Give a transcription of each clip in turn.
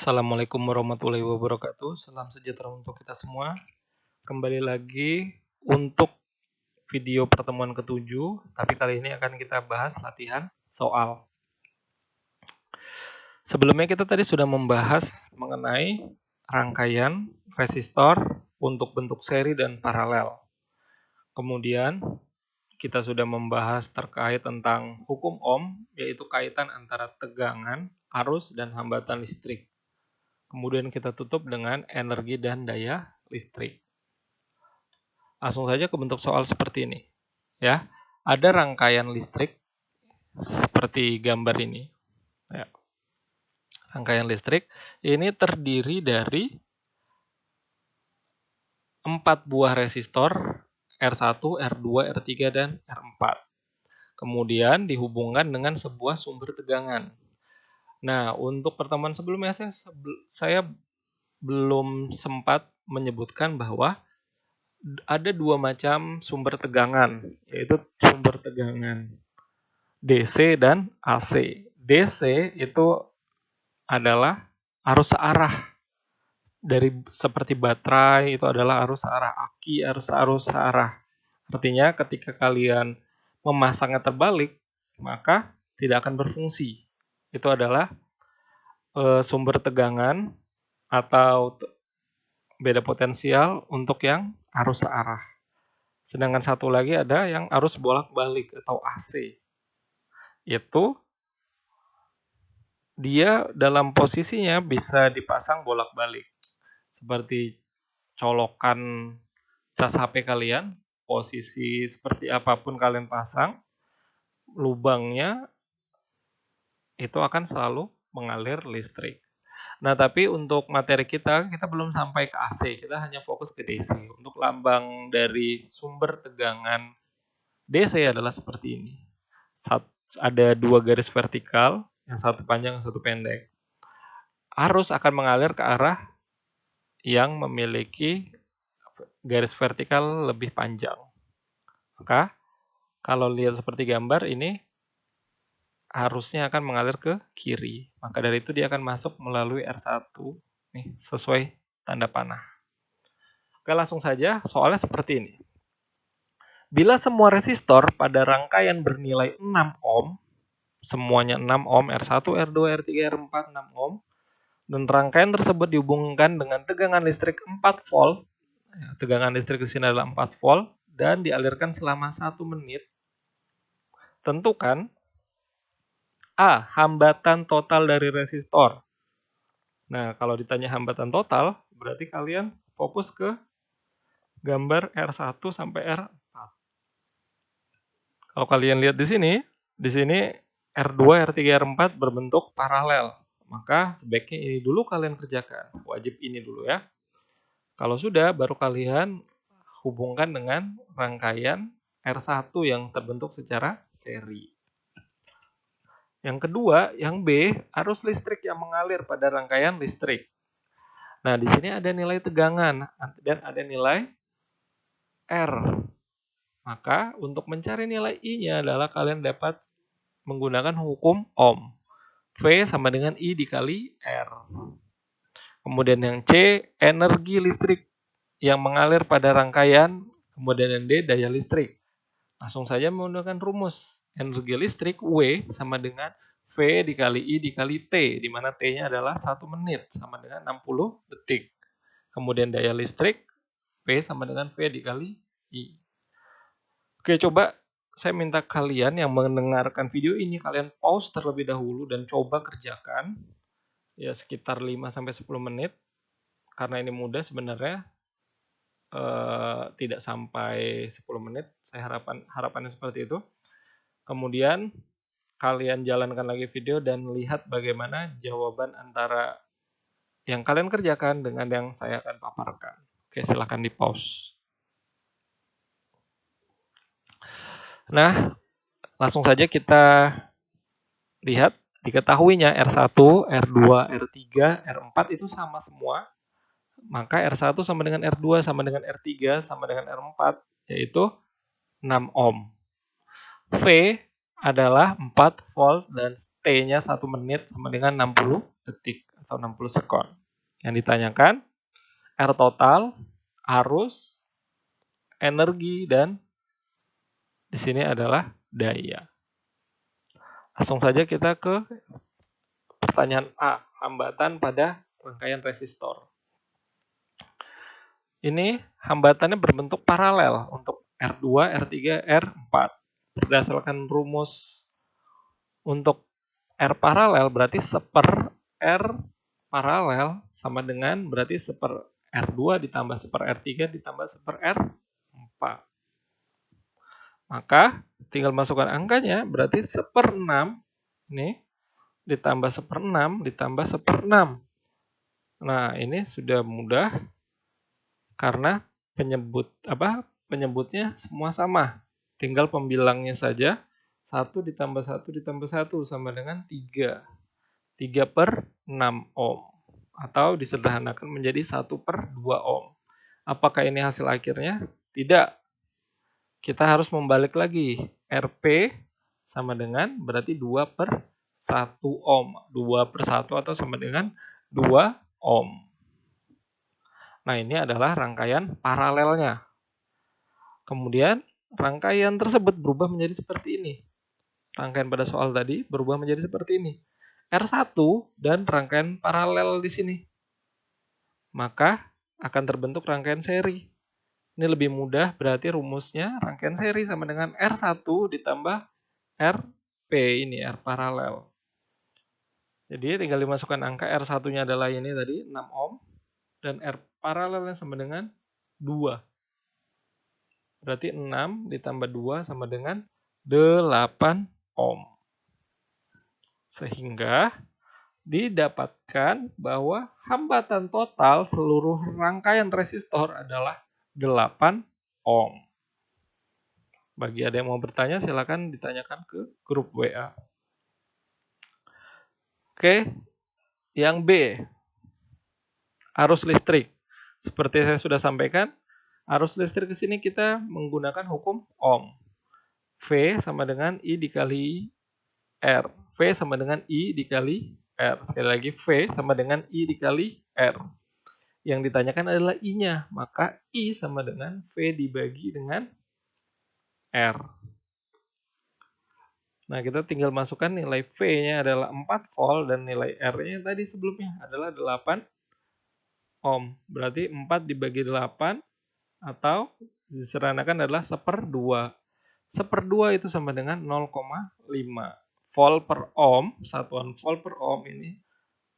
Assalamualaikum warahmatullahi wabarakatuh. Salam sejahtera untuk kita semua. Kembali lagi untuk video pertemuan ketujuh, tapi kali ini akan kita bahas latihan soal. Sebelumnya kita tadi sudah membahas mengenai rangkaian resistor untuk bentuk seri dan paralel. Kemudian kita sudah membahas terkait tentang hukum Ohm, yaitu kaitan antara tegangan, arus, dan hambatan listrik. Kemudian kita tutup dengan energi dan daya listrik. Langsung saja ke bentuk soal seperti ini. Ya, ada rangkaian listrik seperti gambar ini. Ya. Rangkaian listrik ini terdiri dari 4 buah resistor R1, R2, R3, dan R4. Kemudian dihubungkan dengan sebuah sumber tegangan. Nah, untuk pertemuan sebelumnya saya belum sempat menyebutkan bahwa ada 2 macam sumber tegangan, yaitu sumber tegangan DC dan AC. DC itu adalah arus searah. Dari seperti baterai itu adalah arus searah, aki arus searah. Artinya ketika kalian memasangnya terbalik, maka tidak akan berfungsi. Itu adalah sumber tegangan atau beda potensial untuk yang arus searah. Sedangkan satu lagi ada yang arus bolak-balik atau AC. Itu dia dalam posisinya bisa dipasang bolak-balik. Seperti colokan cas HP kalian, posisi seperti apapun kalian pasang, lubangnya itu akan selalu mengalir listrik. Nah, tapi untuk materi kita belum sampai ke AC, kita hanya fokus ke DC. Untuk lambang dari sumber tegangan DC adalah seperti ini. Ada 2 garis vertikal, yang satu panjang, yang satu pendek. Arus akan mengalir ke arah yang memiliki garis vertikal lebih panjang. Maka, kalau lihat seperti gambar ini, arusnya akan mengalir ke kiri. Maka dari itu dia akan masuk melalui R1 nih, sesuai tanda panah. Oke, langsung saja soalnya seperti ini. Bila semua resistor pada rangkaian bernilai 6 ohm, semuanya 6 ohm, R1, R2, R3, R4, 6 ohm, dan rangkaian tersebut dihubungkan dengan tegangan listrik 4 volt, tegangan listrik di sini adalah 4 volt, dan dialirkan selama 1 menit, tentukan A. Hambatan total dari resistor. Nah, kalau ditanya hambatan total, berarti kalian fokus ke gambar R1 sampai R4. Kalau kalian lihat di sini R2, R3, R4 berbentuk paralel. Maka sebaiknya ini dulu kalian kerjakan. Wajib ini dulu ya. Kalau sudah, baru kalian hubungkan dengan rangkaian R1 yang terbentuk secara seri. Yang kedua, yang B, arus listrik yang mengalir pada rangkaian listrik. Nah, di sini ada nilai tegangan dan ada nilai R. Maka, untuk mencari nilai I-nya adalah kalian dapat menggunakan hukum Ohm. V sama dengan I dikali R. Kemudian yang C, energi listrik yang mengalir pada rangkaian. Kemudian yang D, daya listrik. Langsung saja menggunakan rumus. Energi listrik W sama dengan V dikali I dikali T, di mana T-nya adalah 1 menit sama dengan 60 detik. Kemudian daya listrik P sama dengan V dikali I. Oke, coba saya minta kalian yang mendengarkan video ini, kalian pause terlebih dahulu dan coba kerjakan. Ya, sekitar 5-10 menit. Karena ini mudah sebenarnya. Tidak sampai 10 menit. Saya harapannya seperti itu. Kemudian kalian jalankan lagi video dan lihat bagaimana jawaban antara yang kalian kerjakan dengan yang saya akan paparkan. Oke, silahkan di pause. Nah, langsung saja kita lihat. Diketahuinya R1, R2, R3, R4 itu sama semua. Maka R1 sama dengan R2 sama dengan R3 sama dengan R4, yaitu 6 ohm. V adalah 4 volt dan T-nya 1 menit sama dengan 60 detik atau 60 sekon. Yang ditanyakan R total, arus, energi, dan di sini adalah daya. Langsung saja kita ke pertanyaan A, hambatan pada rangkaian resistor. Ini hambatannya berbentuk paralel untuk R2, R3, R4. Berdasarkan rumus untuk R paralel berarti seper R paralel sama dengan berarti seper R2 ditambah seper R3 ditambah seper R4. Maka tinggal masukkan angkanya berarti seper 6 ini ditambah seper 6 ditambah seper 6. Nah, ini sudah mudah karena penyebutnya semua sama. Tinggal pembilangnya saja. 1 ditambah 1 ditambah 1 sama dengan 3. 3 per 6 ohm. Atau disederhanakan menjadi 1 per 2 ohm. Apakah ini hasil akhirnya? Tidak. Kita harus membalik lagi. Rp sama dengan berarti 2 per 1 ohm. 2 per 1 atau sama dengan 2 ohm. Nah, ini adalah rangkaian paralelnya. Kemudian, rangkaian tersebut berubah menjadi seperti ini. Rangkaian pada soal tadi berubah menjadi seperti ini. R1 dan rangkaian paralel di sini. Maka akan terbentuk rangkaian seri. Ini lebih mudah, berarti rumusnya rangkaian seri sama dengan R1 ditambah RP, ini R paralel. Jadi tinggal dimasukkan angka, R1-nya adalah ini tadi, 6 ohm. Dan R paralelnya sama dengan 2. Berarti 6 ditambah 2 sama dengan 8 ohm. Sehingga didapatkan bahwa hambatan total seluruh rangkaian resistor adalah 8 ohm. Bagi ada yang mau bertanya, silakan ditanyakan ke grup WA. Oke, yang B, arus listrik. Seperti saya sudah sampaikan, arus listrik di sini kita menggunakan hukum Ohm. V sama dengan I dikali R. V sama dengan I dikali R. Sekali lagi, V sama dengan I dikali R. Yang ditanyakan adalah I-nya. Maka I sama dengan V dibagi dengan R. Nah, kita tinggal masukkan nilai V-nya adalah 4 volt dan nilai R-nya tadi sebelumnya adalah 8 ohm. Berarti 4 dibagi 8 atau disederhanakan adalah 1/2. 1/2 itu sama dengan 0,5 volt per ohm, satuan volt per ohm ini,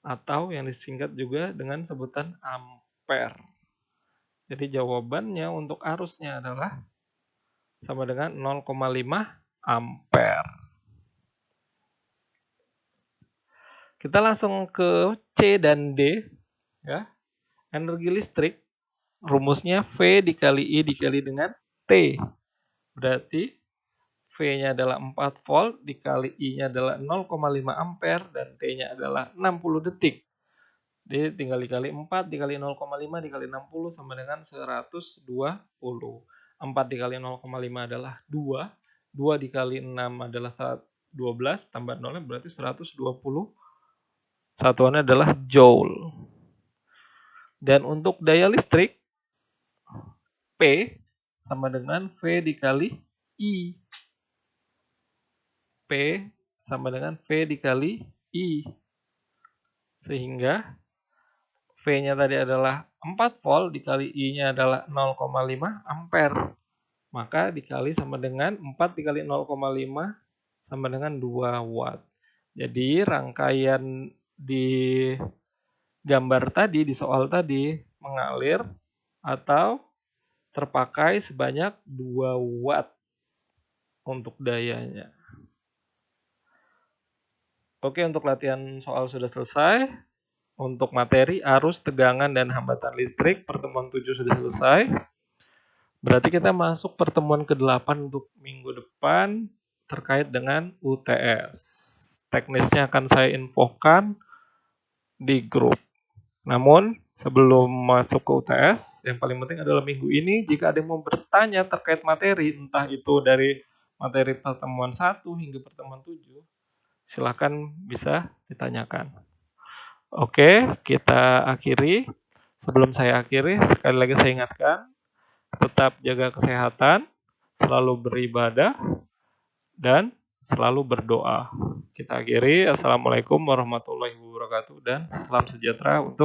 atau yang disingkat juga dengan sebutan ampere. Jadi jawabannya untuk arusnya adalah sama dengan 0,5 ampere. Kita langsung ke C dan D, ya. Energi listrik rumusnya V dikali I dikali dengan T. Berarti V-nya adalah 4 volt dikali I-nya adalah 0,5 ampere dan T-nya adalah 60 detik. Jadi tinggal dikali 4 dikali 0,5 dikali 60 sama dengan 120. 4 dikali 0,5 adalah 2. 2 dikali 6 adalah 12 tambah 0 berarti 120. Satuannya adalah joule. Dan untuk daya listrik P sama dengan V dikali I. P sama dengan V dikali I. Sehingga V-nya tadi adalah 4 volt dikali I-nya adalah 0,5 ampere. Maka dikali sama dengan 4 dikali 0,5 sama dengan 2 watt. Jadi rangkaian di gambar tadi, di soal tadi, mengalir atau terpakai sebanyak 2 watt untuk dayanya. Oke, untuk latihan soal sudah selesai. Untuk materi arus, tegangan, dan hambatan listrik, pertemuan 7 sudah selesai. Berarti kita masuk pertemuan ke-8 untuk minggu depan terkait dengan UTS. Teknisnya akan saya infokan di grup. Namun, sebelum masuk ke UTS, yang paling penting adalah minggu ini, jika ada yang mau bertanya terkait materi, entah itu dari materi pertemuan 1 hingga pertemuan 7, silakan bisa ditanyakan. Oke, kita akhiri. Sebelum saya akhiri, sekali lagi saya ingatkan, tetap jaga kesehatan, selalu beribadah, dan selalu berdoa. Kita akhiri. Assalamualaikum warahmatullahi wabarakatuh dan salam sejahtera untuk